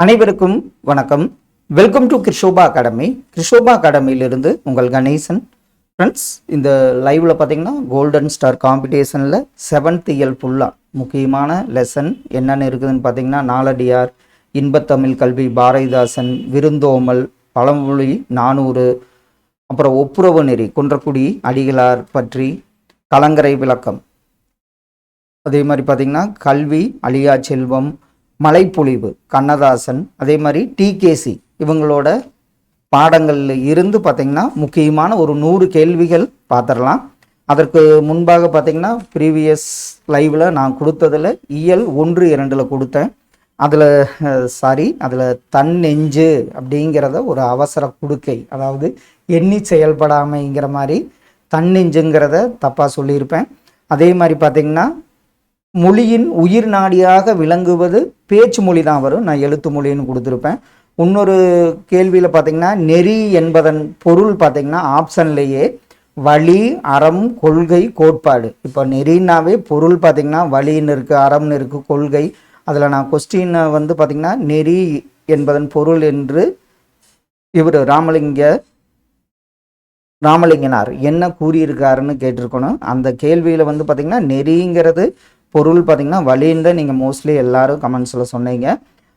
அனைவருக்கும் வணக்கம். Welcome to Krishoba academy. Krishoba அகாடமியிலிருந்து உங்கள் கணேசன். ஃப்ரெண்ட்ஸ், இந்த லைவில் பார்த்தீங்கன்னா கோல்டன் ஸ்டார் காம்படிஷனில் 7th இயல் ஃபுல்லாக முக்கியமான லெசன் என்னென்ன இருக்குதுன்னு பார்த்தீங்கன்னா நாலடியார், இன்பத்தமிழ் கல்வி, பாரதிதாசன், விருந்தோமல், பழமொழி 400, அப்புறம் ஒப்புரவு நெறி, குன்றக்குடி அடிகளார் பற்றி, கலங்கரை விளக்கம், அதே மாதிரி பார்த்தீங்கன்னா கல்வி, அழியா செல்வம், மலைப்பொழிவு, கண்ணதாசன், அதே மாதிரி டிகேசி இவங்களோட பாடங்களில் இருந்து பார்த்திங்கன்னா முக்கியமான ஒரு 100 கேள்விகள் பார்த்துடலாம். அதற்கு முன்பாக பார்த்திங்கன்னா ப்ரீவியஸ் லைவில் நான் கொடுத்ததில் இயல் 1, 2 கொடுத்தேன். அதில் தன்னெஞ்சு அப்படிங்கிறத ஒரு அவசர குடுக்கை, அதாவது எண்ணி செயல்படாமைங்கிற மாதிரி தன்னெஞ்சுங்கிறத தப்பாக சொல்லியிருப்பேன். அதே மாதிரி பார்த்திங்கன்னா மொழியின் உயிர் நாடியாக விளங்குவது பேச்சு மொழி தான் வரும், நான் எழுத்து மொழின்னு கொடுத்துருப்பேன். இன்னொரு கேள்வியில் பார்த்திங்கன்னா நெறி என்பதன் பொருள் பார்த்திங்கன்னா ஆப்ஷன்லேயே வழி, அறம், கொள்கை, கோட்பாடு. இப்போ நெறினாவே பொருள் பார்த்திங்கன்னா வழின்னு இருக்குது, அறம்னு இருக்குது, கொள்கை. அதில் நான் கொஸ்டினை பார்த்திங்கன்னா நெறி என்பதன் பொருள் என்று இவர் ராமலிங்கனார் என்ன கூறியிருக்காருன்னு கேட்டிருக்கணும். அந்த கேள்வியில் பார்த்திங்கன்னா நெறிங்கிறது பொருள் பார்த்திங்கன்னா வழின்னு நீங்கள் மோஸ்ட்லி எல்லோரும் கமெண்ட்ஸில் சொன்னீங்க.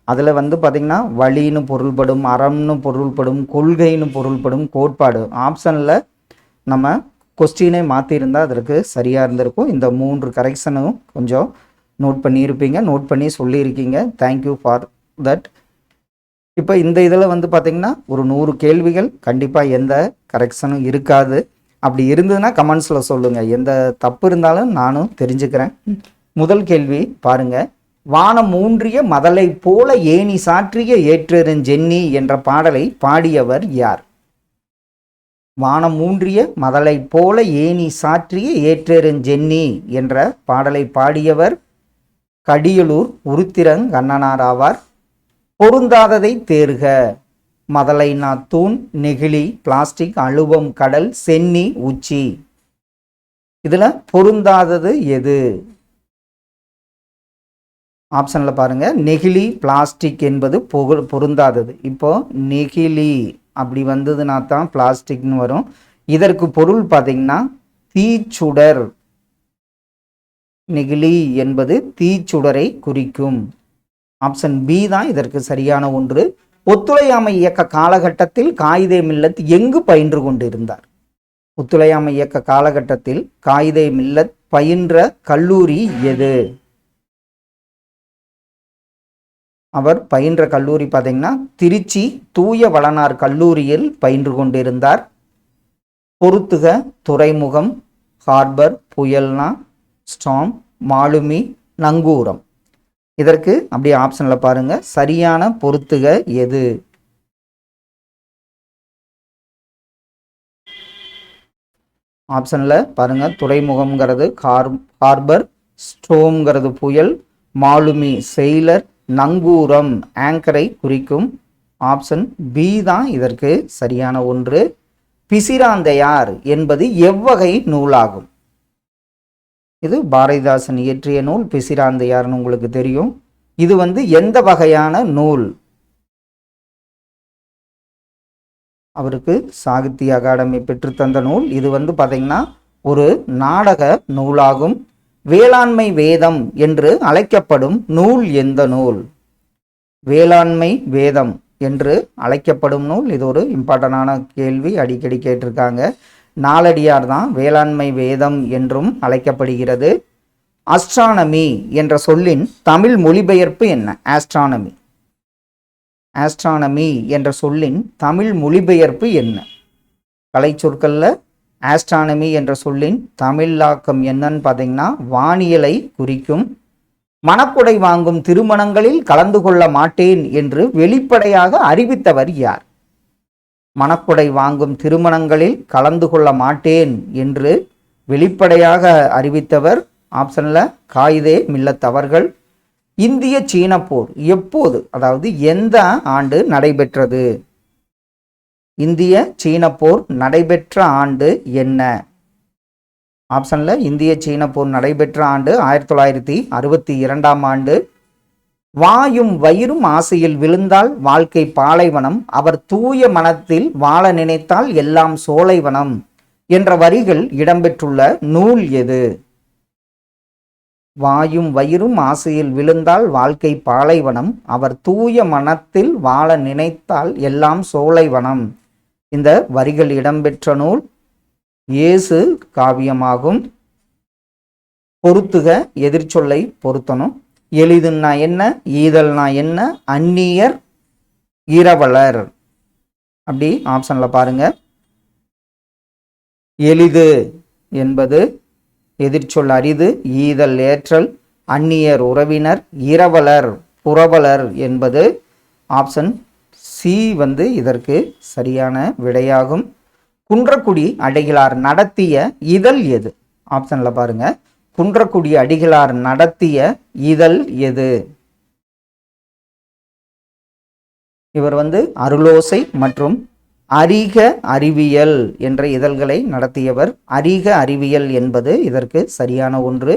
அதில் பார்த்திங்கன்னா வழின்னு பொருள்படும், அறம்னு பொருள்படும், கொள்கைன்னு பொருள்படும், கோட்பாடு. ஆப்ஷனில் நம்ம கொஸ்டினை மாற்றிருந்தால் அதற்கு சரியாக இருந்திருக்கும். இந்த 3 கரெக்ஷனும் கொஞ்சம் நோட் பண்ணியிருப்பீங்க, நோட் பண்ணி சொல்லியிருக்கீங்க. Thank you for that. இப்போ இந்த இதில் பார்த்திங்கன்னா ஒரு 100 கேள்விகள் கண்டிப்பாக எந்த கரெக்ஷனும் இருக்காது. அப்படி இருந்ததுன்னா கமெண்ட்ஸில் சொல்லுங்கள், எந்த தப்பு இருந்தாலும் நானும் தெரிஞ்சுக்கிறேன். முதல் கேள்வி பாருங்க. வானம் ஊன்றிய மதலை போல ஏணி சாற்றிய ஏற்றெருஞ்சென்னி என்ற பாடலை பாடியவர் யார்? வானம் ஊன்றிய மதலை போல ஏணி சாற்றிய ஏற்றெருஞ்சென்னி என்ற பாடலை பாடியவர் கடியலூர் உருத்திரங்கண்ணனார் ஆவார். பொருந்தாததை தேர்க. மதலைனா தூண், நெகிழி, பிளாஸ்டிக், அழுவம், கடல், சென்னி, உச்சி. இதில் பொருந்தாதது எது? ஆப்ஷனில் பாருங்கள். நெகிழி, பிளாஸ்டிக் என்பது பொருந்தாதது. இப்போது நெகிழி அப்படி வந்ததுன்னா தான் பிளாஸ்டிக்னு வரும். இதற்கு பொருள் பார்த்திங்கன்னா தீச்சுடர். நெகிழி என்பது தீச்சுடரை குறிக்கும். ஆப்ஷன் பி தான் இதற்கு சரியான ஒன்று. ஒத்துழையாமை இயக்க காலகட்டத்தில் காயிதே மில்லத் எங்கு பயின்று கொண்டிருந்தார்? ஒத்துழையாமை இயக்க காலகட்டத்தில் காயிதே மில்லத் பயின்ற கல்லூரி எது? அவர் பயின்ற கல்லூரி பார்த்தீங்கன்னா திருச்சி தூய வளனார் கல்லூரியில் பயின்று கொண்டிருந்தார். பொறுத்துக. துறைமுகம், ஹார்பர், புயல்னா, ஸ்டாம், மாலுமி, நங்கூரம். இதற்கு அப்படியே ஆப்ஷனில் பாருங்க, சரியான பொறுத்துக எது? ஆப்ஷனில் பாருங்க, துறைமுகம்ங்கிறது ஹார்பர், ஸ்டோம்ங்கிறது புயல், மாலுமி செயிலர், நங்கூரம் ஆங்கரை குறிக்கும். ஆப்ஷன் பி தான் இதற்கு சரியான ஒன்று. பிசிராந்தையார் என்பது எவ்வகை நூலாகும்? இது பாரதிதாசன் இயற்றிய நூல் பிசிராந்தையார்னு உங்களுக்கு தெரியும். இது எந்த வகையான நூல்? அவருக்கு சாகித்ய அகாடமி பெற்றுத்தந்த நூல். இது பார்த்தீங்கன்னா ஒரு நாடக நூலாகும். வேளாண்மை வேதம் என்று அழைக்கப்படும் நூல் எந்த நூல்? வேளாண்மை வேதம் என்று அழைக்கப்படும் நூல். இது ஒரு இம்பார்ட்டண்டான கேள்வி, அடிக்கடி கேட்டிருக்காங்க. நாலடியார் தான் வேளாண்மை வேதம் என்றும் அழைக்கப்படுகிறது. அஸ்ட்ரானமி என்ற சொல்லின் தமிழ் மொழிபெயர்ப்பு என்ன? ஆஸ்ட்ரானமி. ஆஸ்ட்ரானமி என்ற சொல்லின் தமிழ் மொழிபெயர்ப்பு என்ன? கலை சொற்களில் ஆஸ்ட்ரானமி என்ற சொல்லின் தமிழாக்கம் என்னன்னு பார்த்தீங்கன்னா வானியலை குறிக்கும். மணக்குடை வாங்கும் திருமணங்களில் கலந்து கொள்ள மாட்டேன் என்று வெளிப்படையாக அறிவித்தவர் யார்? மணக்குடை வாங்கும் திருமணங்களில் கலந்து கொள்ள மாட்டேன் என்று வெளிப்படையாக அறிவித்தவர் ஆப்ஷனில் காயிதே மில்லத் அவர்கள். இந்திய சீன போர் எப்போது, அதாவது எந்த ஆண்டு நடைபெற்றது? இந்திய சீன போர் நடைபெற்ற ஆண்டு என்ன? ஆப்ஷனில் இந்திய சீன போர் நடைபெற்ற ஆண்டு 1962ஆம் ஆண்டு. வாயும் வயிறும் ஆசையில் விழுந்தால் வாழ்க்கை பாலைவனம், அவர் தூய மனத்தில் வாழ நினைத்தால் எல்லாம் சோலைவனம் என்ற வரிகள் இடம்பெற்றுள்ள நூல் எது? வாயும் வயிறும் ஆசையில் விழுந்தால் வாழ்க்கை பாலைவனம், அவர் தூய மனத்தில் வாழ நினைத்தால் எல்லாம் சோலைவனம். இந்த வரிகள் இடம்பெற்ற நூல் இயேசு காவியமாகும். பொருத்துக, எதிர்ச்சொல்லை பொருத்தணும். எளிதுன்னா என்ன, ஈதல்னா என்ன, அந்நியர், இரவலர். அப்படி ஆப்ஷன்ல பாருங்க. எளிது என்பது எதிர்ச்சொல் அரிது, ஈதல் ஏற்றல், அந்நியர் உறவினர், இரவலர் புரவலர் என்பது ஆப்ஷன் சி இதற்கு சரியான விடையாகும். குன்றக்குடி அடிகளார் நடத்திய இதழ் எது? ஆப்ஷன்ல பாருங்க. குன்றக்குடி அடிகளார் நடத்திய இதழ் எது? இவர் அருளோசை மற்றும் அறிக அறிவியல் என்ற இதழ்களை நடத்தியவர். அறிக அறிவியல் என்பது இதற்கு சரியான ஒன்று.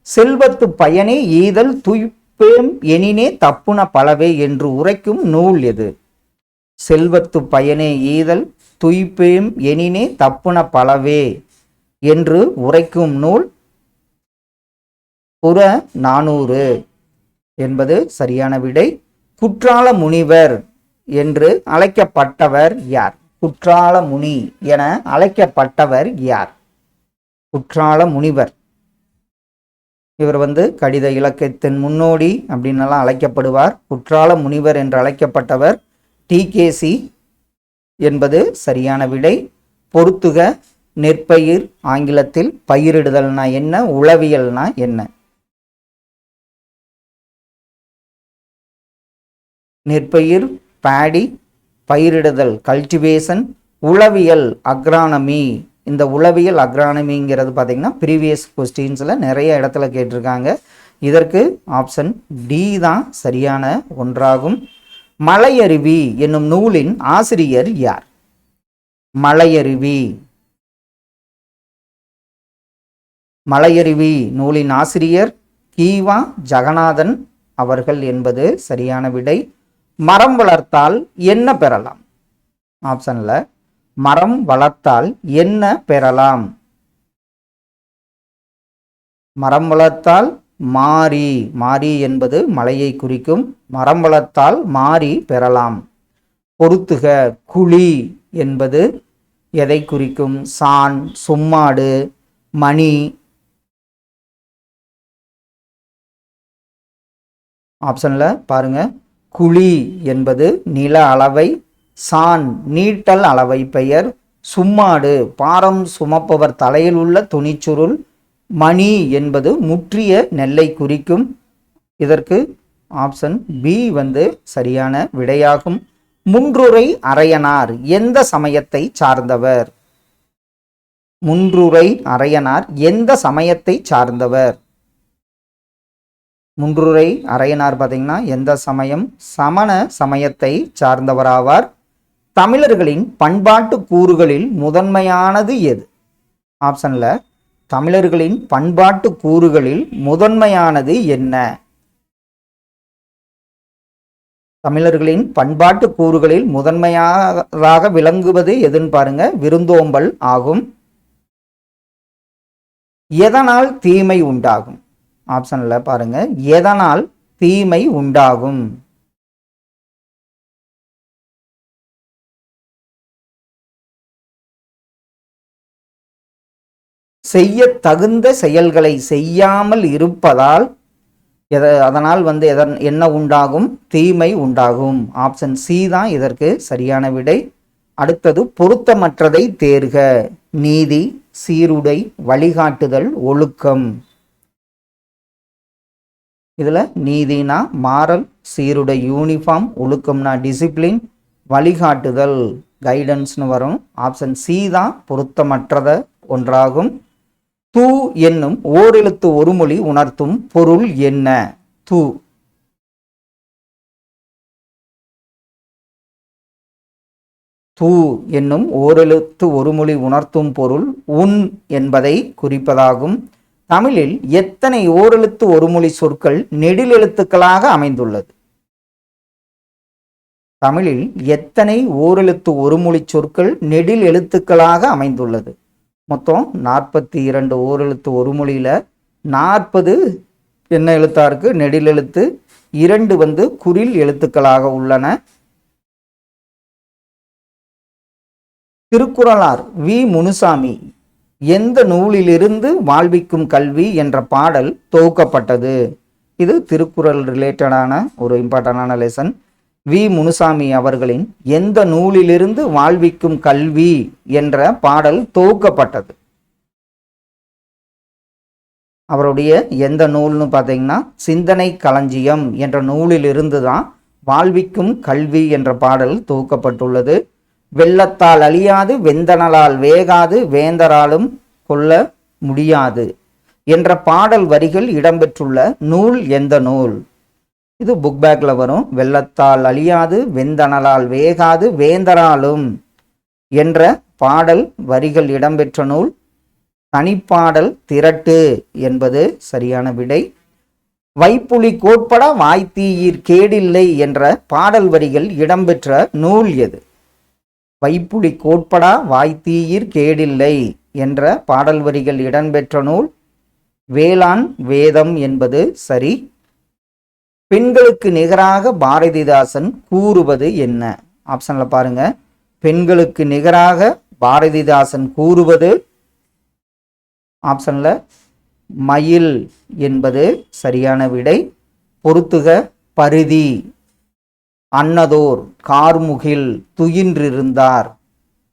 செல்வத்து பயனே ஈதல் துய்ப்பேம் எனினே தப்புன பலவே என்று உரைக்கும் நூல் எது? செல்வத்து பயனே ஈதல் துய்ப்பேம் எனினே தப்புன பலவே என்று உரைக்கும் நூல் புற 400 என்பது சரியான விடை. குற்றால முனிவர் என்று அழைக்கப்பட்டவர் யார்? குற்றால முனி என அழைக்கப்பட்டவர் யார்? குற்றால முனிவர். இவர் கடித இலக்கியத்தின் முன்னோடி அப்படின்னெல்லாம் அழைக்கப்படுவார். குற்றால முனிவர் என்று அழைக்கப்பட்டவர் டிகேசி என்பது சரியான விடை. பொருத்துக, நெற்பயிர் ஆங்கிலத்தில் பயிரிடுதல்னா என்ன, உளவியல்னா என்ன? நெற்பயிர் பேடி, பயிரிடுதல் கல்டிவேஷன், உளவியல் அக்ரானமி. இந்த உளவியல் அக்ரானமிங்கிறது பார்த்தீங்கன்னா ப்ரீவியஸ் கொஸ்டின்ஸில் நிறைய இடத்துல கேட்டிருக்காங்க. இதற்கு ஆப்ஷன் டி தான் சரியான ஒன்றாகும். மலையருவி என்னும் நூலின் ஆசிரியர் யார்? மலையருவி. மலையருவி நூலின் ஆசிரியர் கீவா ஜெகநாதன் அவர்கள் என்பது சரியான விடை. மரம் வளர்த்தால் என்ன பெறலாம்? ஆப்ஷன்ல மரம் வளர்த்தால் என்ன பெறலாம்? மரம் வளர்த்தால் மாரி. மாரி என்பது மலையை குறிக்கும். மரம் வளர்த்தால் மாரி பெறலாம். பொருத்துக, குழி என்பது எதை குறிக்கும்? சான், சும்மாடு, மணி. ஆப்ஷன்ல பாருங்க. குழி என்பது நில அளவை, சான் நீட்டல் அளவை பெயர், சும்மாடு பாரம் சுமப்பவர் தலையில் உள்ள துணிச்சுருள், மணி என்பது முற்றிய நெல்லை குறிக்கும். இதற்கு ஆப்ஷன் பி சரியான விடையாகும். முன்றுரை அரையனார் எந்த சமயத்தை சார்ந்தவர்? முன்றுரை அரையனார் எந்த சமயத்தை சார்ந்தவர்? முன்றுரை அரையனார் பார்த்தீங்கன்னா எந்த சமயம்? சமண சமயத்தை சார்ந்தவராவார். தமிழர்களின் பண்பாட்டு கூறுகளில் முதன்மையானது எது? ஆப்ஷன்ல தமிழர்களின் பண்பாட்டு கூறுகளில் முதன்மையானது என்ன? தமிழர்களின் பண்பாட்டு கூறுகளில் முதன்மையாக விளங்குவது எதுன்னு பாருங்க. விருந்தோம்பல் ஆகும். எதனால் தீமை உண்டாகும்? ஆப்ஷன்ல பாருங்க. எதனால் தீமை உண்டாகும்? செய்ய தகுந்த செயல்களை செய்யாமல் இருப்பதால் அதனால் என்ன உண்டாகும்? தீமை உண்டாகும். ஆப்ஷன் சி தான் இதற்கு சரியான விடை. அடுத்தது பொருத்தமற்றதை தேர்க. நீதி, சீருடை, வழிகாட்டுதல், ஒழுக்கம். இதுல நீதினா மாரல், சீருடை யூனிஃபார்ம், ஒழுக்கம்னா டிசிப்ளின், வழிகாட்டுதல் கைடன்ஸ்னு வரும். ஆப்ஷன் சி தான் பொருத்தமற்றத ஒன்றாகும். தூ என்னும் ஓரெழுத்து ஒரு மொழி உணர்த்தும் பொருள் என்ன? தூ. தூ என்னும் ஓரெழுத்து ஒரு மொழி உணர்த்தும் பொருள் உன் என்பதை குறிப்பதாகும். தமிழில் எத்தனை ஓரெழுத்து ஒருமொழி சொற்கள் நெடில் எழுத்துக்களாக அமைந்துள்ளது? தமிழில் எத்தனை ஓரெழுத்து ஒருமொழி சொற்கள் நெடில் எழுத்துக்களாக அமைந்துள்ளது? மொத்தம் 42 ஓரெழுத்து ஒரு மொழியில் 40 என்ன எழுத்தா இருக்கு? நெடில் எழுத்து. 2 குறில் எழுத்துக்களாக உள்ளன. திருக்குறளார் வி முனுசாமி எந்த நூலிலிருந்து வாழ்விக்கும் கல்வி என்ற பாடல் தொகுக்கப்பட்டது? இது திருக்குறள் ரிலேட்டடான ஒரு இம்பார்ட்டண்டான லெசன். வி முனுசாமி அவர்களின் எந்த நூலிலிருந்து வாழ்விக்கும் கல்வி என்ற பாடல் தொகுக்கப்பட்டது? அவருடைய எந்த நூல்னு பார்த்தீங்கன்னா சிந்தனை களஞ்சியம் என்ற நூலிலிருந்து தான் வாழ்விக்கும் கல்வி என்ற பாடல் தொகுக்கப்பட்டுள்ளது. வெள்ளத்தால் அழியாது வெந்தனலால் வேகாது வேந்தராலும் கொள்ள முடியாது என்ற பாடல் வரிகள் இடம்பெற்றுள்ள நூல் எந்த நூல்? இது புக் பேக்ல வரும். வெள்ளத்தால் அழியாது வெந்தனலால் வேகாது வேந்தராலும் என்ற பாடல் வரிகள் இடம்பெற்ற நூல் தனிப்பாடல் திரட்டு என்பது சரியான விடை. வைப்புலி கோட்பட வாய்த்தீயிற் கேடில்லை என்ற பாடல் வரிகள் இடம்பெற்ற நூல் எது? வைப்புலி கோட்படா வாய்த்தீயிற் கேடில்லை என்ற பாடல் வரிகள் இடம்பெற்ற நூல் வேளாண் வேதம் என்பது சரி. பெண்களுக்கு நிகராக பாரதிதாசன் கூறுவது என்ன? ஆப்ஷன்ல பாருங்க. பெண்களுக்கு நிகராக பாரதிதாசன் கூறுவது ஆப்ஷன்ல மயில் என்பது சரியான விடை. பொறுத்துக. பரிதி, அன்னதோர், கார்முகில், துயின்றிருந்தார்.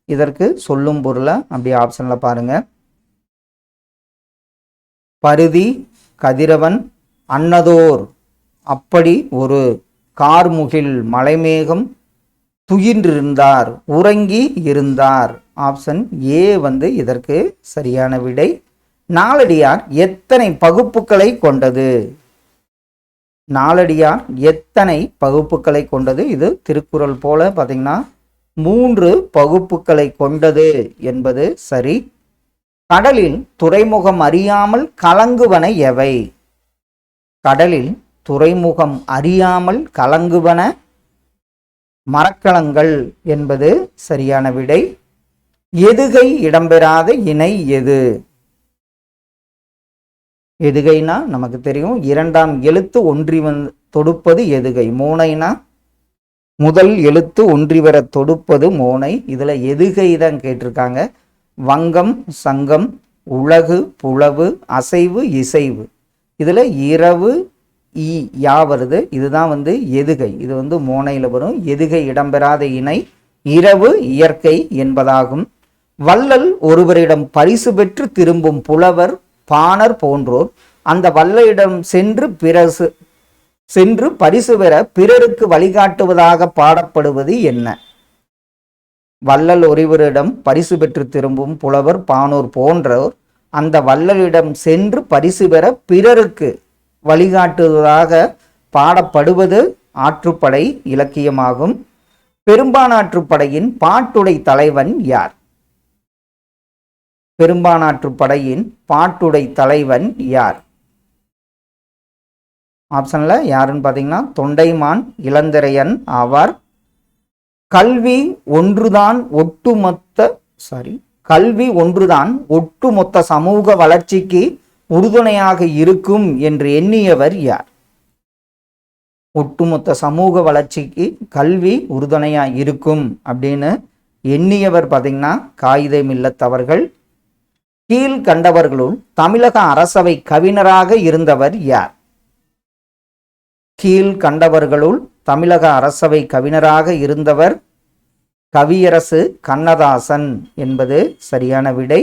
இதற்கு சொல்லும் பொருளை அப்படி ஆப்ஷன்ல பாருங்க. பரிதி கதிரவன், அன்னதோர் அப்படி ஒரு, கார்முகில் மலைமேகம், துயின்றிருந்தார் உறங்கி இருந்தார். ஆப்ஷன் ஏ இதற்கு சரியான விடை. நாலடியார் எத்தனை பகுப்புகளை கொண்டது? நாலடியார் எத்தனை பகுப்புகளை கொண்டது? இது திருக்குறள் போல பார்த்தீங்கன்னா 3 பகுப்புகளை கொண்டது என்பது சரி. கடலில் துறைமுகம் அறியாமல் கலங்குவன எவை? கடலில் துறைமுகம் அறியாமல் கலங்குவன மரக்கலங்கள் என்பது சரியான விடை. எதுகை இடம்பெறாத இணை எது? எதுகைனா நமக்கு தெரியும் 2ஆம் எழுத்து ஒன்றி தொடுப்பது எதுகை. மோனைனா முதல் எழுத்து ஒன்றி வர தொடுப்பது மோனை. இதுல எதுகை தான் கேட்டிருக்காங்க. வங்கம், சங்கம், உலகு, புலவு, அசைவு, இசைவு. இதுல இரவு யா வருது. இதுதான் எதுகை. இது மோனையில் வரும். எதுகை இடம்பெறாத இணை இரவு இயற்கை என்பதாகும். வள்ளல் ஒருவரிடம் பரிசு பெற்று திரும்பும் புலவர், பாணர் போன்றோர் அந்த வள்ளலிடம் சென்று பரிசு பெற பிறருக்கு வழிகாட்டுவதாக பாடப்படுவது என்ன? வள்ளல் ஒருவரிடம் பரிசு பெற்று திரும்பும் புலவர், பாணோர் போன்றோர் அந்த வள்ளலிடம் சென்று பரிசு பெற பிறருக்கு வழிகாட்டுவதாக பாடப்படுவது ஆற்றுப்படை இலக்கியமாகும். பெரும்பானாற்றுப்படையின் பாட்டுடை தலைவன் யார்? பெரும்பானாற்றுப்படையின் பாட்டுடை தலைவன் யார்? ஆப்ஷன்ல யாருன்னு பார்த்தீங்கன்னா தொண்டைமான் இளந்திரையன் ஆவார். கல்வி ஒன்றுதான் ஒட்டுமொத்த சமூக வளர்ச்சிக்கு உறுதுணையாக இருக்கும் என்று எண்ணியவர் யார்? ஒட்டுமொத்த சமூக வளர்ச்சிக்கு கல்வி உறுதுணையாக இருக்கும் அப்படின்னு எண்ணியவர் பார்த்தீங்கன்னா காயிதே மில்லத் அவர்கள். கீழ்கண்டவர்களுள் தமிழக அரசவை கவிஞராக இருந்தவர் யார்? கீழ்கண்டவர்களுள் தமிழக அரசவை கவிஞராக இருந்தவர் கவியரசு கண்ணதாசன் என்பது சரியான விடை.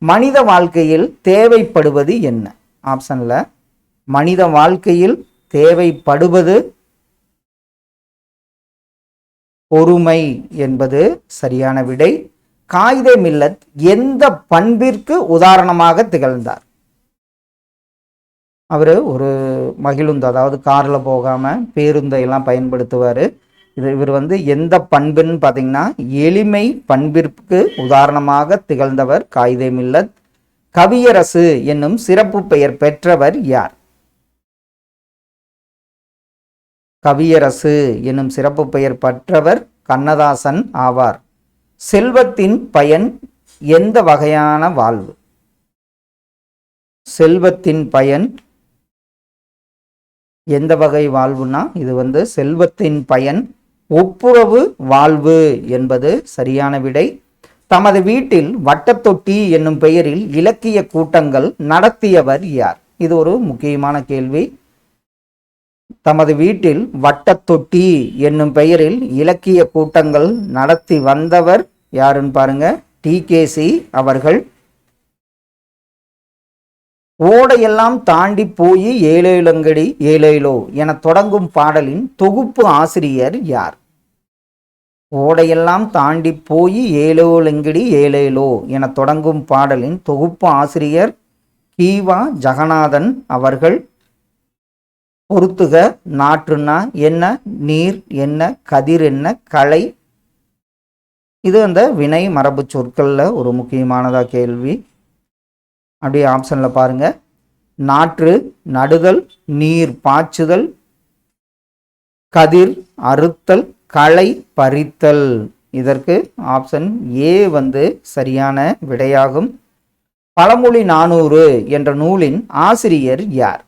மனித வாழ்க்கையில் தேவைப்படுவது என்ன? ஆப்ஷன்ல மனித வாழ்க்கையில் தேவைப்படுவது பொறுமை என்பது சரியான விடை. காயிதே மில்லத் எந்த பண்பிற்கு உதாரணமாக திகழ்ந்தார்? அவர் ஒரு மகிழுந்து, அதாவது காரில் போகாமல் பேருந்தை எல்லாம் பயன்படுத்துவார். இவர் எந்த பண்புன்னு பார்த்தீங்கன்னா எளிமை பண்பிற்கு உதாரணமாக திகழ்ந்தவர் காயிதே மில்லத். கவியரசு என்னும் சிறப்பு பெயர் பெற்றவர் யார்? கவியரசு என்னும் சிறப்பு பெயர் பெற்றவர் கண்ணதாசன் ஆவார். செல்வத்தின் பயன் எந்த வகையான வாழ்வு? செல்வத்தின் பயன் எந்த வகை வாழ்வுனா இது செல்வத்தின் பயன் ஒப்புரவு வாழ்வு என்பது சரியான விடை. தமது வீட்டில் வட்டத்தொட்டி என்னும் பெயரில் இலக்கிய கூட்டங்கள் நடத்தியவர் யார்? இது ஒரு முக்கியமான கேள்வி. தமது வீட்டில் வட்டத்தொட்டி என்னும் பெயரில் இலக்கிய கூட்டங்கள் நடத்தி வந்தவர் யாருன்னு பாருங்க, டிகேசி அவர்கள். ஓடையெல்லாம் தாண்டி போய் ஏழேலங்கடி ஏழேலோ என தொடங்கும் பாடலின் தொகுப்பு ஆசிரியர் யார்? ஓடையெல்லாம் தாண்டி போய் ஏழோலங்கடி ஏழேலோ என தொடங்கும் பாடலின் தொகுப்பு ஆசிரியர் கீவா ஜெகநாதன் அவர்கள். பொறுத்துக. நாற்றுனா என்ன, நீர் என்ன, கதிர் என்ன, களை. இது அந்த வினை மரபு சொற்கள்ல ஒரு முக்கியமானதா கேள்வி. அப்படியே ஆப்ஷன்ல பாருங்க. நாற்று நடுதல், நீர் பாய்ச்சுதல், கதிர் அறுத்தல், களை பறித்தல். இதற்கு ஆப்ஷன் ஏ சரியான விடையாகும். பழமொழி 400 என்ற நூலின் ஆசிரியர் யார்?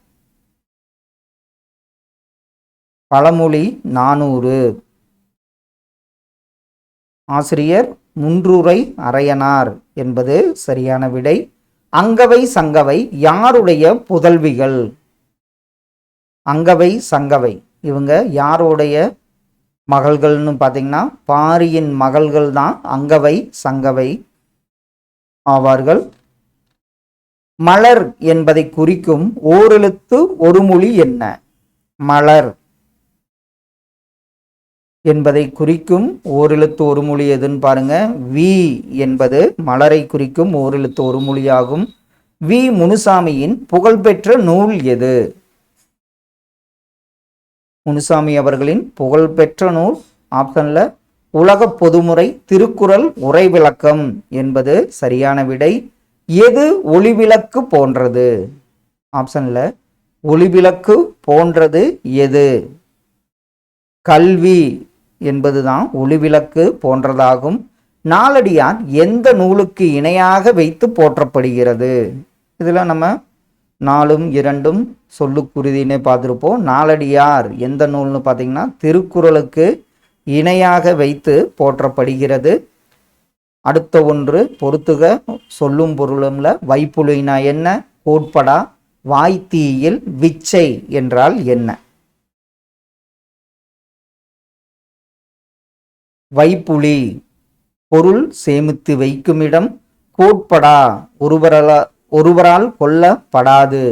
பழமொழி 400 ஆசிரியர் முன்றுரை அரையனார் என்பது சரியான விடை. அங்கவை சங்கவை யாருடைய புதல்விகள்? அங்கவை சங்கவை இவங்க யாருடைய மகள்கள்னு பார்த்தீங்கன்னா பாரியின் மகள்கள் தான் அங்கவை சங்கவை ஆவார்கள். மலர் என்பதை குறிக்கும் ஓரெழுத்து ஒரு மொழி என்ன? மலர் என்பதை குறிக்கும் ஓரெழுத்து ஒரு மொழி எதுன்னு பாருங்க. வி என்பது மலரை குறிக்கும் ஓரெழுத்து ஒரு மொழியாகும். வி முனுசாமியின் புகழ்பெற்ற நூல் எது? முனுசாமி அவர்களின் புகழ்பெற்ற நூல் ஆப்ஷன்ல உலக பொதுமுறை திருக்குறள் உரை விளக்கம் என்பது சரியான விடை. எது ஒளிவிளக்கு போன்றது? ஆப்ஷன்ல ஒளிவிளக்கு போன்றது எது? கல்வி என்பதுதான் ஒளிவிளக்கு போன்றதாகும். நாலடியார் எந்த நூலுக்கு இணையாக வைத்து போற்றப்படுகிறது? இதில் நம்ம 4ம் 2ம் சொல்லுக்குருதினே பார்த்துருப்போம். நாலடியார் எந்த நூல்னு பார்த்தீங்கன்னா திருக்குறளுக்கு இணையாக வைத்து போற்றப்படுகிறது. அடுத்த ஒன்று பொறுத்துக. சொல்லும் பொருளும்ல வைப்புலினா என்ன, கோட்படா, வாய்த்தீயில் விச்சை என்றால் என்ன? வைப்புலி பொருள் சேமித்து வைக்கும் இடம், கோட்படா ஒருவரால் கொல்லப்படாது,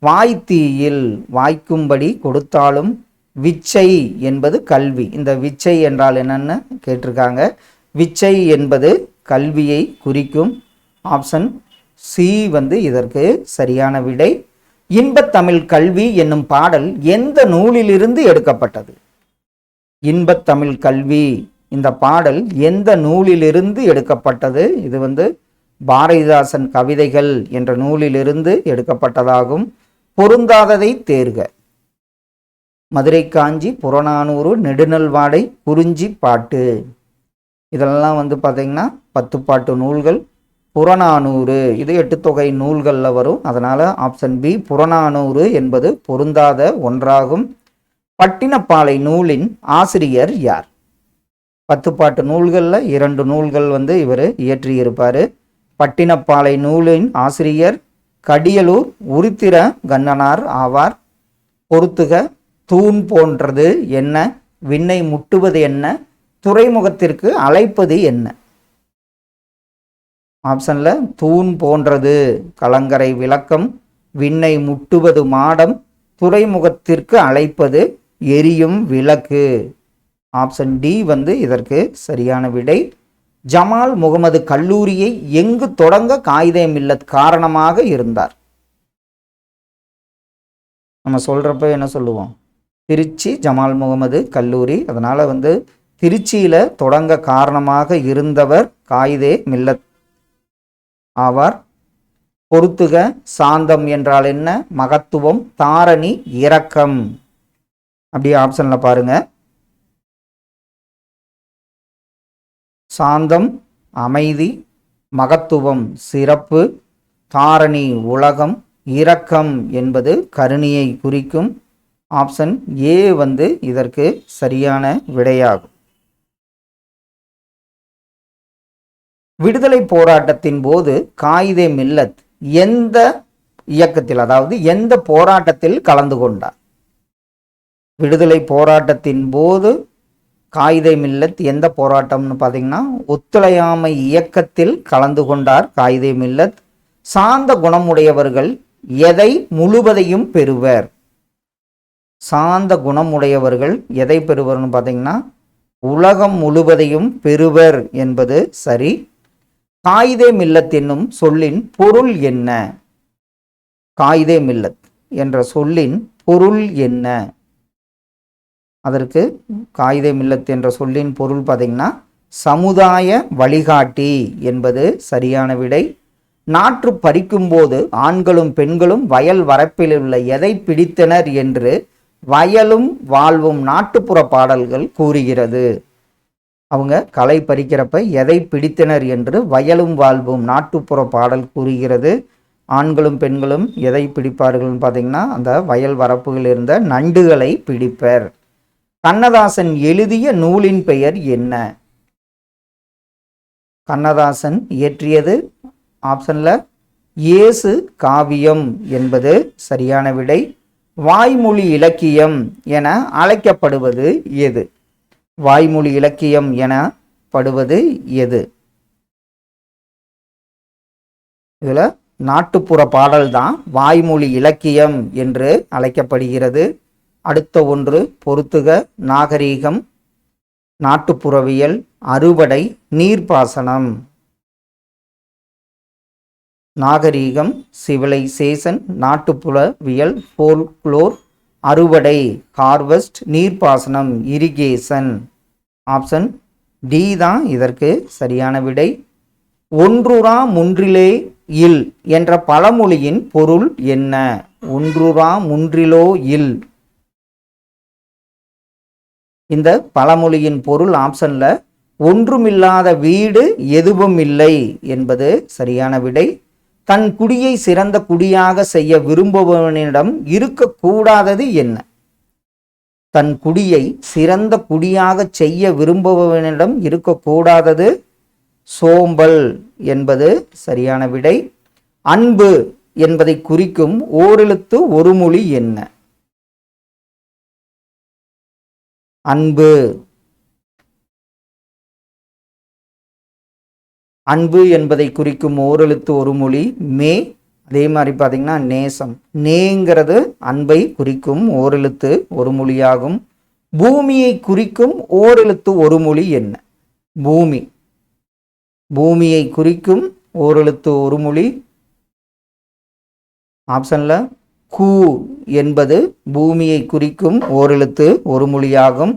வாய்த்தீயில் வாய்க்கும்படி கொடுத்தாலும், விச்சை என்பது கல்வி. இந்த விச்சை என்றால் என்னன்னு கேட்டிருக்காங்க. விச்சை என்பது கல்வியை குறிக்கும். ஆப்ஷன் சி இதற்கு சரியான விடை. இன்பத்தமிழ் கல்வி என்னும் பாடல் எந்த நூலிலிருந்து எடுக்கப்பட்டது? இன்பத்தமிழ் கல்வி இந்த பாடல் எந்த நூலிலிருந்து எடுக்கப்பட்டது? இது பாரதிதாசன் கவிதைகள் என்ற நூலிலிருந்து எடுக்கப்பட்டதாகும். பொருந்தாததை தேர்க. மதுரை காஞ்சி, புறநானூறு, நெடுநல்வாடை, குறிஞ்சி பாட்டு. இதெல்லாம் பார்த்தீங்கன்னா 10 பாட்டு நூல்கள். புறநானூறு இது 8 தொகை நூல்களில் வரும். அதனால ஆப்ஷன் பி புறநானூறு என்பது பொருந்தாத ஒன்றாகும். பட்டினப்பாலை நூலின் ஆசிரியர் யார்? 10 பாட்டு நூல்களில் 2 நூல்கள் இவர் இயற்றியிருப்பார். பட்டினப்பாலை நூலின் ஆசிரியர் கடியலூர் உருத்திர கண்ணனார் ஆவார். பொறுத்துக. தூண் போன்றது என்ன, விண்ணை முட்டுவது என்ன, துறைமுகத்திற்கு அழைப்பது என்ன? ஆப்ஷன்ல தூண் போன்றது கலங்கரை விளக்கம், விண்ணை முட்டுவது மாடம், துறைமுகத்திற்கு அழைப்பது எரியும் விளக்கு. ஆப்ஷன் டி இதற்கு சரியான விடை. ஜமால் முகமது கல்லூரியை எங்கு தொடங்க காயிதே மில்லத் காரணமாக இருந்தார்? நம்ம சொல்றப்ப என்ன சொல்லுவோம்? திருச்சி ஜமால் முகமது கல்லூரி. அதனால திருச்சியில தொடங்க காரணமாக இருந்தவர் காயிதே மில்லத் ஆவார். பொறுத்துக சாந்தம் என்றால் என்ன, மகத்துவம், தாரணி இரக்கம். அப்படியே ஆப்ஷன்ல பாருங்க. சாந்தம் அமைதி, மகத்துவம் சிறப்பு, தாரணி உலகம், இரக்கம் என்பது கருணையை குறிக்கும். ஆப்ஷன் ஏ இதற்கு சரியான விடையாகும். விடுதலை போராட்டத்தின் போது காயிதே மில்லத் எந்த இயக்கத்தில், அதாவது எந்த போராட்டத்தில் கலந்து கொண்டார்? விடுதலை போராட்டத்தின் போது காயிதே மில்லத் எந்த போராட்டம்னு பார்த்தீங்கன்னா ஒத்துழையாமை இயக்கத்தில் கலந்து கொண்டார் காயிதே மில்லத். சாந்த குணமுடையவர்கள் எதை முழுவதையும் பெறுவர்? சாந்த குணமுடையவர்கள் எதை பெறுவர்னு பார்த்தீங்கன்னா உலகம் முழுவதையும் பெறுவர் என்பது சரி. காயிதே மில்லத் என்னும் சொல்லின் பொருள் என்ன? காயிதே மில்லத் என்ற சொல்லின் பொருள் என்ன? அதற்கு காயிதே மில்லத் என்ற சொல்லின் பொருள் பார்த்தீங்கன்னா சமுதாய வழிகாட்டி என்பது சரியான விடை. நாற்று பறிக்கும் போது ஆண்களும் பெண்களும் வயல் வரப்பில் உள்ள எதை பிடித்தனர் என்று வயலும் வாழ்வும் நாட்டுப்புற பாடல்கள் கூறுகிறது. அவங்க களை பறிக்கிறப்ப எதை பிடித்தனர் என்று வயலும் வாழ்வும் நாட்டுப்புற பாடல் கூறுகிறது. ஆண்களும் பெண்களும் எதை பிடிப்பார்கள்னு பார்த்தீங்கன்னா அந்த வயல் வரப்புகளில் இருந்த நண்டுகளை பிடிப்பர். கண்ணதாசன் எழுதிய நூலின் பெயர் என்ன? கண்ணதாசன் இயற்றியது ஆப்ஷன்ல இயேசு காவியம் என்பது சரியான விடை. வாய்மொழி இலக்கியம் என அழைக்கப்படுவது எது? வாய்மொழி இலக்கியம் எனப்படுவது எது? இதுல நாட்டுப்புற பாடல் தான் வாய்மொழி இலக்கியம் என்று அழைக்கப்படுகிறது. அடுத்த ஒன்று பொறுத்துக நாகரீகம், நாட்டுப்புறவியல், அறுவடை, நீர்ப்பாசனம். நாகரீகம் சிவிலைசேஷன், நாட்டுப்புறவியல் ஃபோல்க்ளோர், அறுவடை ஹார்வெஸ்ட், நீர்ப்பாசனம் இரிகேஷன். ஆப்ஷன் டி தான் இதற்கு சரியான விடை. ஒன்றுரா முன்றிலே இல் என்ற பழமொழியின் பொருள் என்ன? ஒன்றுரா முன்றிலோ இல். இந்த பழமொழியின் பொருள் ஆப்ஷன்ல ஒன்றுமில்லாத வீடு எதுவும் இல்லை என்பது சரியான விடை. தன் குடியை சிறந்த குடியாக செய்ய விரும்புபவனிடம் இருக்கக்கூடாதது என்ன? தன் குடியை சிறந்த குடியாக செய்ய விரும்புபவனிடம் இருக்கக்கூடாதது சோம்பல் என்பது சரியான விடை. அன்பு என்பதை குறிக்கும் ஓரெழுத்து ஒரு மொழி என்ன? அன்பு. அன்பு என்பதை குறிக்கும் ஓரெழுத்து ஒரு மொழி மே. அதே மாதிரி பார்த்தீங்கன்னா நேசம், நேங்கிறது அன்பை குறிக்கும் ஓரெழுத்து ஒரு மொழியாகும். பூமியை குறிக்கும் ஓரெழுத்து ஒரு மொழி என்ன? பூமி. பூமியை குறிக்கும் ஓரெழுத்து ஒரு மொழி ஆப்ஷன்ல கூ என்பது பூமியை குறிக்கும் ஓரெழுத்து ஒரு மொழியாகும்.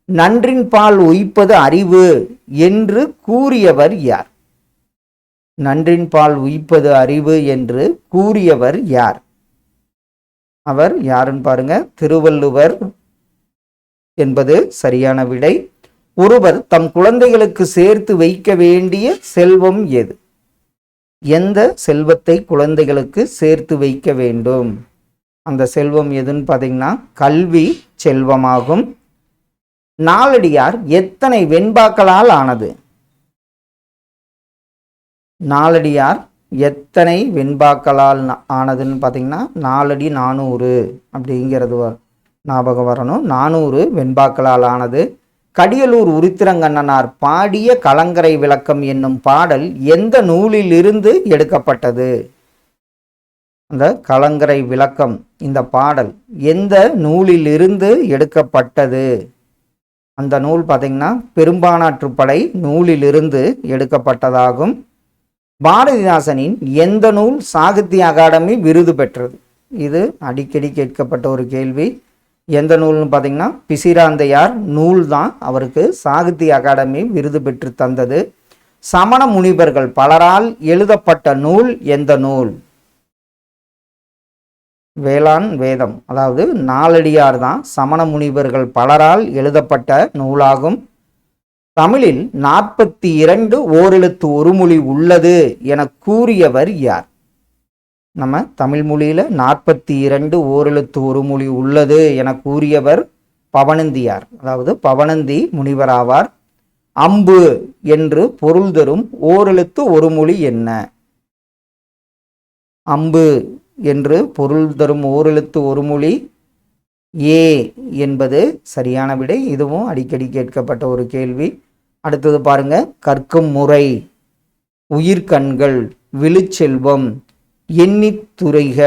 நன்றின் பால் உய்ப்பது அறிவு என்று கூறியவர் யார்? நன்றின் பால் உய்ப்பது அறிவு என்று கூறியவர் யார்? அவர் யாருன்னு பாருங்க, திருவள்ளுவர் என்பது சரியான விடை. ஒருவர் தம் குழந்தைகளுக்கு சேர்த்து வைக்க வேண்டிய செல்வம் எது? எந்த செல்வத்தை குழந்தைகளுக்கு சேர்த்து வைக்க வேண்டும்? அந்த செல்வம் எதுன்னு பார்த்தீங்கன்னா கல்வி செல்வமாகும். நாலடியார் எத்தனை வெண்பாக்களால் ஆனது? நாலடியார் எத்தனை வெண்பாக்களால் ஆனதுன்னு பார்த்தீங்கன்னா 4 அடி 400 அப்படிங்கிறது ஞாபகம் வரணும். 400 வெண்பாக்களால் ஆனது. கடியலூர் உருத்திரங்கண்ணனார் பாடிய கலங்கரை விளக்கம் என்னும் பாடல் எந்த நூலில் இருந்து எடுக்கப்பட்டது? அந்த கலங்கரை விளக்கம் இந்த பாடல் எந்த நூலில் இருந்து எடுக்கப்பட்டது? அந்த நூல் பார்த்தீங்கன்னா பெரும்பானாற்றுப்படை நூலிலிருந்து எடுக்கப்பட்டதாகும். பாரதிதாசனின் எந்த நூல் சாகித்ய அகாடமி விருது பெற்றது? இது அடிக்கடி கேட்கப்பட்ட ஒரு கேள்வி. எந்த நூல்னு பார்த்தீங்கன்னா பிசிராந்தையார் நூல் தான் அவருக்கு சாகித்ய அகாடமி விருது பெற்று தந்தது. சமண முனிவர்கள் பலரால் எழுதப்பட்ட நூல் எந்த நூல்? வேளாண் வேதம், அதாவது நாலடியார் தான் சமண முனிவர்கள் பலரால் எழுதப்பட்ட நூலாகும். தமிழில் 42 ஓரெழுத்து ஒரு மொழி உள்ளது என கூறியவர் யார்? நம்ம தமிழ் மொழியில 42 ஓரெழுத்து ஒரு மொழி உள்ளது என கூறியவர் பவணந்தியார், அதாவது பவணந்தி முனிவராவார். அம்பு என்று பொருள் தரும் ஓரெழுத்து ஒரு மொழி என்ன? அம்பு என்று பொருள் தரும் ஓரெழுத்து ஒரு மொழி ஏ என்பது சரியான விடை. இதுவும் அடிக்கடி கேட்கப்பட்ட ஒரு கேள்வி. அடுத்தது பாருங்க, கற்கும் முறை, உயிர்கண்கள், விழுச்செல்வம், எண்ணித்துறைக,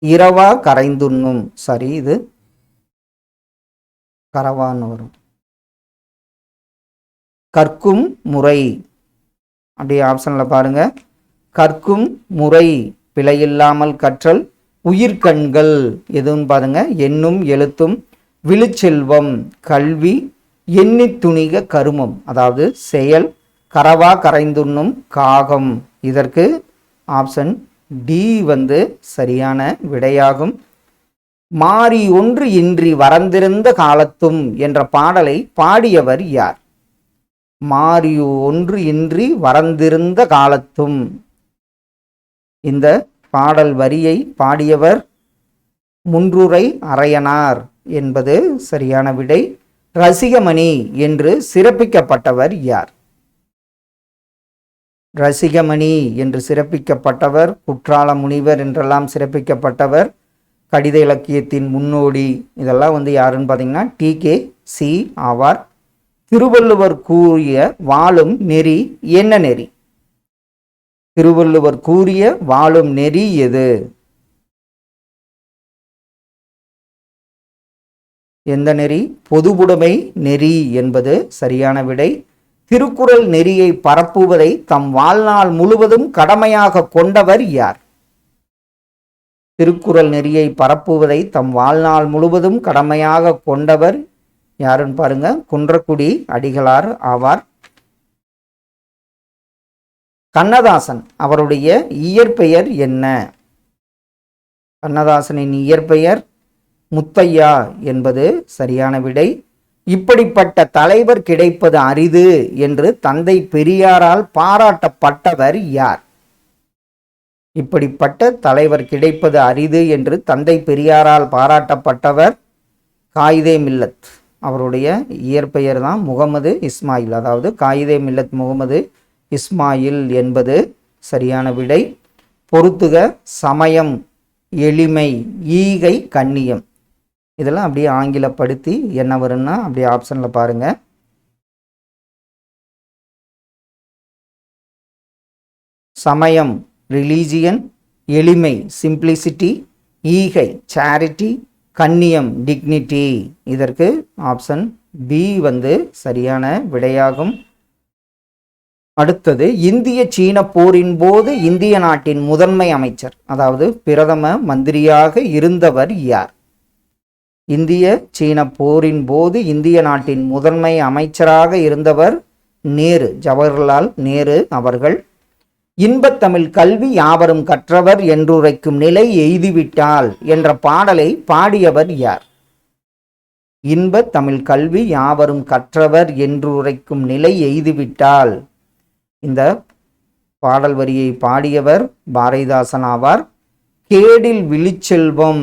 இரவா கரைந்துண்ணும். சரி, இது கரவான்னு வரும். கற்கும் முறை அப்படியே ஆப்ஷன்ல பாருங்க. கற்கும் முறை பிழையில்லாமல் கற்றல், உயிர்கண்கள் எதுன்னு பாருங்க, எண்ணும் எழுத்தும், விழுச்செல்வம் கல்வி, எண்ணித்துணிக கருமம் அதாவது செயல், கரவா கரைந்துண்ணும் காகம். இதற்கு ஆப்ஷன் டி சரியான விடையாகும். மாறி ஒன்று இன்றி வரந்திருந்த காலத்தும் என்ற பாடலை பாடியவர் யார்? மாறி ஒன்று இன்றி வரந்திருந்த காலத்தும், இந்த பாடல் வரியை பாடியவர் முன்றுரை அரையனார் என்பது சரியான விடை. ரசிகமணி என்று சிறப்பிக்கப்பட்டவர் யார்? ரசிகமணி என்று சிறப்பிக்கப்பட்டவர் குற்றால முனிவர் என்றெல்லாம் சிறப்பிக்கப்பட்டவர். கடித இலக்கியத்தின் முன்னோடி இதெல்லாம் யாருன்னு பார்த்தீங்கன்னா TKC ஆவார். திருவள்ளுவர் கூறிய வாழும் நெறி என்ன நெறி? திருவள்ளுவர் கூறிய வாழும் நெறி எது? எந்த நெறி? பொதுவுடைமை நெறி என்பது சரியான விடை. திருக்குறள் நெறியை பரப்புவதை தம் வாழ்நாள் முழுவதும் கடமையாக கொண்டவர் யார்? திருக்குறள் நெறியை பரப்புவதை தம் வாழ்நாள் முழுவதும் கடமையாக கொண்டவர் யாருன்னு பாருங்க, குன்றக்குடி அடிகளார் ஆவார். கண்ணதாசன் அவருடைய இயற்பெயர் என்ன? கண்ணதாசனின் இயற்பெயர் முத்தையா என்பது சரியான விடை. இப்படிப்பட்ட தலைவர் கிடைப்பது அரிது என்று தந்தை பெரியாரால் பாராட்டப்பட்டவர் யார்? இப்படிப்பட்ட தலைவர் கிடைப்பது அரிது என்று தந்தை பெரியாரால் பாராட்டப்பட்டவர் காயிதே மில்லத். அவருடைய இயற்பெயர் தான் முகமது இஸ்மாயில், அதாவது காயிதே மில்லத் முகமது இஸ்மாயில் என்பது சரியான விடை. பொறுத்துக, சமயம், எளிமை, ஈகை, கண்ணியம். இதெல்லாம் அப்படியே ஆங்கிலப்படுத்தி என்ன வரும்னா அப்படியே ஆப்ஷன்ல பாருங்க. சமயம் ரிலீஜியன், எளிமை சிம்பிளிசிட்டி, ஈகை சேரிட்டி, கண்ணியம் டிக்னிட்டி. இதற்கு ஆப்ஷன் பி சரியான விடையாகும். அடுத்தது, இந்திய சீன போரின் போது இந்திய நாட்டின் முதன்மை அமைச்சர், அதாவது பிரதம மந்திரியாக இருந்தவர் யார்? இந்திய சீன போரின் போது இந்திய நாட்டின் முதன்மை அமைச்சராக இருந்தவர் நேரு, ஜவஹர்லால் நேரு அவர்கள். இன்பத்தமிழ் கல்வி யாவரும் கற்றவர் என்றுரைக்கும் நிலை எய்துவிட்டால் என்ற பாடலை பாடியவர் யார்? இன்பத்தமிழ் கல்வி யாவரும் கற்றவர் என்றுரைக்கும் நிலை எய்துவிட்டால், இந்த பாடல் வரியை பாடியவர் பாரதிதாசன் ஆவார். கேடில் விழிச்செல்வம்,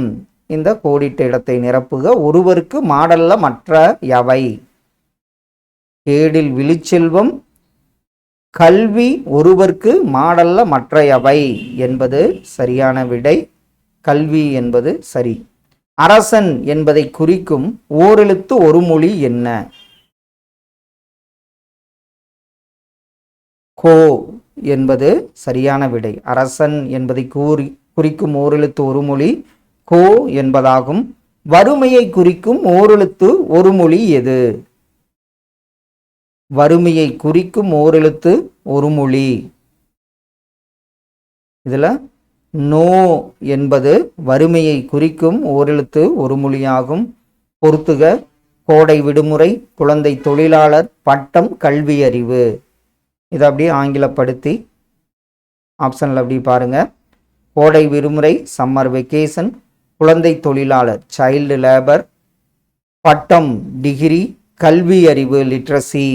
இந்த கோடிட்ட இடத்தை நிரப்புக. ஒருவருக்கு மாடல்ல மற்ற எவை? கேடில் விழிச்செல்வம், கல்வி ஒருவருக்கு மாடல்ல மற்ற எவை என்பது சரியான விடை. கல்வி என்பது சரி. அரசன் என்பதை குறிக்கும் ஓரெழுத்து ஒரு மொழி என்ன? கோ என்பது சரியான விடை. அரசன் என்பதை குறிக்கும் ஓரெழுத்து ஒரு மொழி கோ என்பதாகும். வறுமையை குறிக்கும் ஓரெழுத்து ஒரு மொழி எது? வறுமையை குறிக்கும் ஓரெழுத்து ஒரு மொழி. இதுல நோ என்பது வறுமையை குறிக்கும் ஓரெழுத்து ஒரு மொழியாகும். பொறுத்துக, கோடை விடுமுறை, குழந்தை தொழிலாளர், பட்டம், கல்வி அறிவு. இதை அப்படியே ஆங்கிலப்படுத்தி ஆப்ஷன்ல அப்படி பாருங்க. கோடை விடுமுறை சம்மர் வெக்கேஷன், குழந்தை தொழிலாளர் சைல்டு லேபர், பட்டம் டிகிரி, கல்வி அறிவு லிட்ரஸி.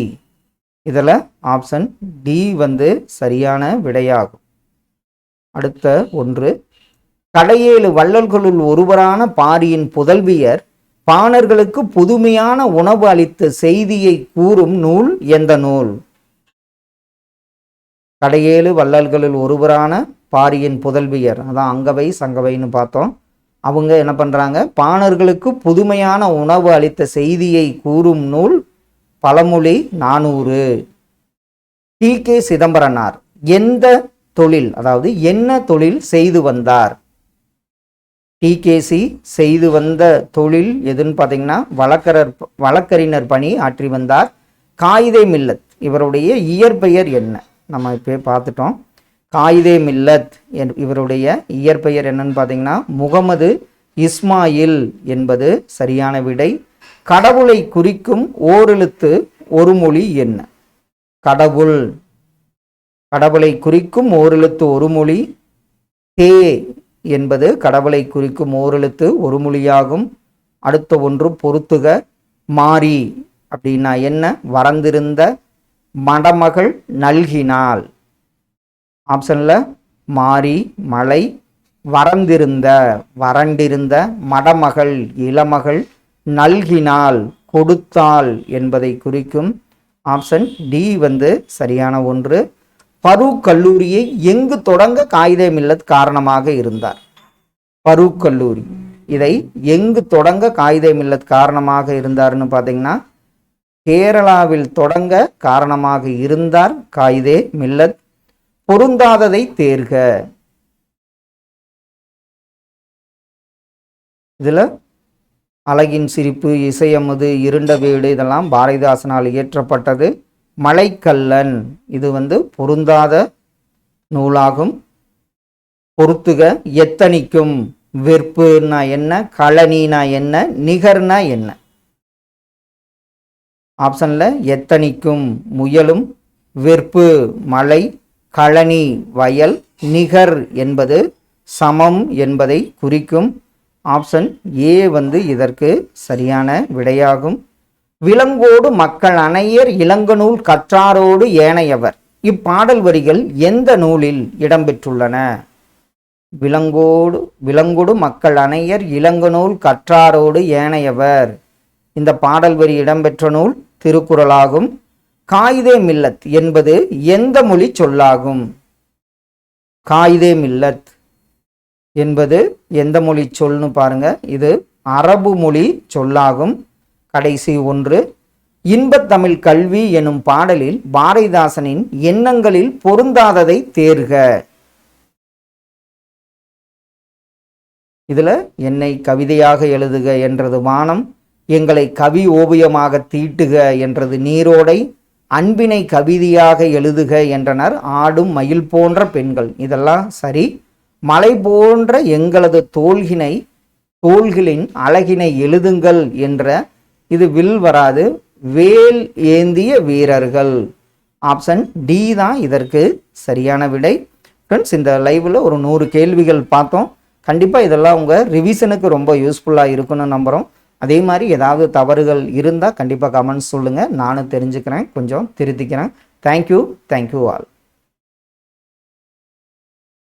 இதில் ஆப்ஷன் டி வந்து சரியான விடையாகும். அடுத்த ஒன்று, கடையேழு வள்ளல்களுள் ஒருவரான பாரியின் புதல்வியர் பாணர்களுக்கு புதுமையான உணவு அளித்த செய்தியை கூறும் நூல் எந்த நூல்? கடையேழு வள்ளல்களில் ஒருவரான பாரியின் புதல்வியர், அதான் அங்கவை சங்கவைன்னு பார்த்தோம். அவங்க என்ன பண்ணுறாங்க, பாணர்களுக்கு புதுமையான உணவு அளித்த செய்தியை கூறும் நூல் பழமொழி 400. டி.கே. சிதம்பரனார் எந்த தொழில், அதாவது என்ன தொழில் செய்து வந்தார்? டி.கே.சி. செய்து வந்த தொழில் எதுன்னு பார்த்தீங்கன்னா வழக்கறிஞர் பணி ஆற்றி வந்தார். காயிதே மில்லத் இவருடைய இயற்பெயர் என்ன? நம்ம இப்போ பார்த்துட்டோம். காயிதே மில்லத் இவருடைய இயற்பெயர் என்னன்னு பார்த்தீங்கன்னா முகமது இஸ்மாயில் என்பது சரியான விடை. கடவுளை குறிக்கும் ஓரெழுத்து ஒரு மொழி என்ன? கடவுளை குறிக்கும் ஓரெழுத்து ஒரு மொழி தே என்பது கடவுளை குறிக்கும் ஓரெழுத்து ஒரு மொழியாகும். அடுத்த ஒன்று பொறுத்துக. மாரி அப்படின்னா என்ன? வறந்திருந்த மடமகள் நல்கினாள். ஆப்ஷன்ல மாரி மலை, வறண்டிருந்த மடமகள் இளமகள், நல்கினாள் கொடுத்தாள் என்பதை குறிக்கும். ஆப்ஷன் டி வந்து சரியான ஒன்று. பரூக் கல்லூரியை எங்கு தொடங்க காயிதே மில்லத் காரணமாக இருந்தார்? பரூக் கல்லூரி இதை எங்கு தொடங்க காயிதே மில்லத் காரணமாக இருந்தார்னு பார்த்தீங்கன்னா கேரளாவில் தொடங்க காரணமாக இருந்தார் காயிதே மில்லத். பொருந்தாததை தேர்க. இதில் அழகின் சிரிப்பு, இசையமுது, இருண்ட வீடு இதெல்லாம் பாரதிதாசனால் இயற்றப்பட்டது. மலைக்கல்லன் இது வந்து பொருந்தாத நூலாகும். பொறுத்துக. எத்தனிக்கும் வெறுப்புனா என்ன? களனினா என்ன? நிகர்னா என்ன? ஆப்ஷன்ல எத்தனிக்கும் முயலும், வெறுப்பு மலை, களனி வயல், நிகர் என்பது சமம் என்பதை குறிக்கும். ஆப்ஷன் ஏ வந்து இதற்கு சரியான விடையாகும். விலங்கோடு மக்கள் அனையர் இளங்கநூல் கற்றாரோடு ஏனையவர் இப்பாடல் வரிகள் எந்த நூலில் இடம்பெற்றுள்ளன? விலங்கோடு மக்கள் அனையர் இளங்கநூல் கற்றாரோடு ஏனையவர் இந்த பாடல் வரி இடம்பெற்ற நூல் திருக்குறளாகும். காயிதே மில்லத் என்பது எந்த மொழி சொல்லாகும்? காயிதே மில்லத் என்பது எந்த மொழி சொல்னு பாருங்க. இது அரபு மொழி சொல்லாகும். கடைசி ஒன்று, இன்பத்தமிழ் கல்வி எனும் பாடலில் பாரதிதாசனின் எண்ணங்களில் பொருந்தாததை தேர்க. இதுல என்னை கவிதையாக எழுதுக என்றது வானம், எங்களை கவி ஓவியமாக தீட்டுக என்றது நீரோடை, அன்பினை கவிதையாக எழுதுக என்றனர் ஆடும் மயில் போன்ற பெண்கள். இதெல்லாம் சரி. மலை போன்ற எங்களது தோள்களின் அழகினை எழுதுங்கள் என்ற இது வில் வராது, வேல் ஏந்திய வீரர்கள். ஆப்ஷன் டி தான் இதற்கு சரியான விடை. ஃப்ரெண்ட்ஸ், இந்த லைவில் ஒரு 100 கேள்விகள் பார்த்தோம். கண்டிப்பாக இதெல்லாம் உங்கள் ரிவிஷனுக்கு ரொம்ப யூஸ்ஃபுல்லாக இருக்குன்னு நம்புகிறோம். அதே மாதிரி ஏதாவது தவறுகள் இருந்தால் கண்டிப்பாக கமெண்ட்ஸ் சொல்லுங்கள், நானும் தெரிஞ்சுக்கிறேன், கொஞ்சம் திருத்திக்கிறேன். Thank you all.